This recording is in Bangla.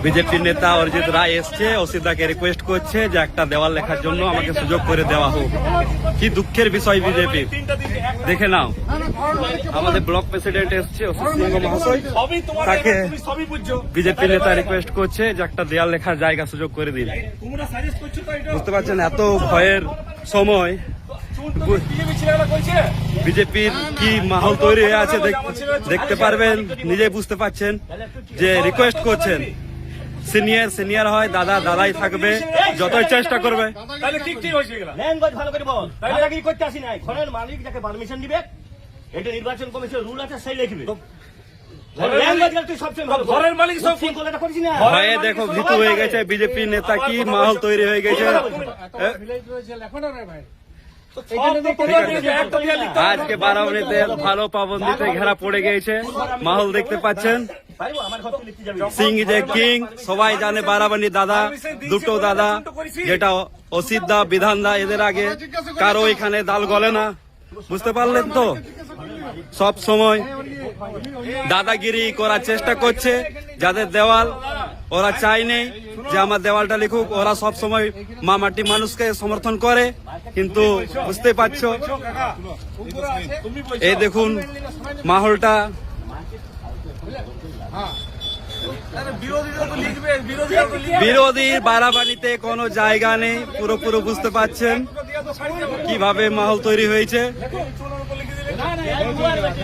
বিজেপির নেতা অরিজিৎ রায় এসছে, অসিতদাকে রিকোয়েস্ট করছে যে একটা দেওয়াল লেখার জন্য আমাকে সুযোগ করে দেওয়া হোক। কি দুঃখের বিষয় বিজেপির, দেখে নাও। আমাদের ব্লক প্রেসিডেন্ট এসছে অসিত সিংহ মহাশয়, তাকে বিজেপির নেতা রিকোয়েস্ট করছে যে একটা দেওয়াল লেখার জায়গা সুযোগ করে দিন। বুঝতে পারছেন এত ভয়ের সময় বিজেপির কি মাহল তৈরি হয়ে আছে দেখতে পারবেন, নিজে বুঝতে পারছেন যে রিকোয়েস্ট করছেন। সিনিয়র হয়, দাদাই থাকবে, যতই চেষ্টা করবে। নির্বাচন কমিশন রুল আছে, সেই লিখবে। ভয়ে দেখো ভীতু হয়ে গেছে বিজেপির নেতা, কি মাহল তৈরি হয়ে গেছে। আজকে বারাবণীতে ভালো পাবন্দিতে ঘেরা পড়ে গিয়েছে, মাহল দেখতে পাচ্ছেন। সিং ইজ এ কিং, সবাই জানে বারাবণী দাদা, দুটো দাদা, যেটা অসিত দা, বিধান দা, এদের আগে কারো এখানে দাল গলে না। বুঝতে পারলেন তো, সব সময় দাদাগিরি করার চেষ্টা করছে। যাদের দেওয়াল, ওরা চায়নি যে আমার দেওয়ালটা লিখুক, ওরা সব সময় মা মাটি মানুষকে সমর্থন করে। কিন্তু বুঝতে পারছো, এই দেখুন মাহলটা। বিরোধীর বাড়াবাড়িতে কোনো জায়গা নেই, পুরোপুরি বুঝতে পারছেন কিভাবে মাহল তৈরি হয়েছে।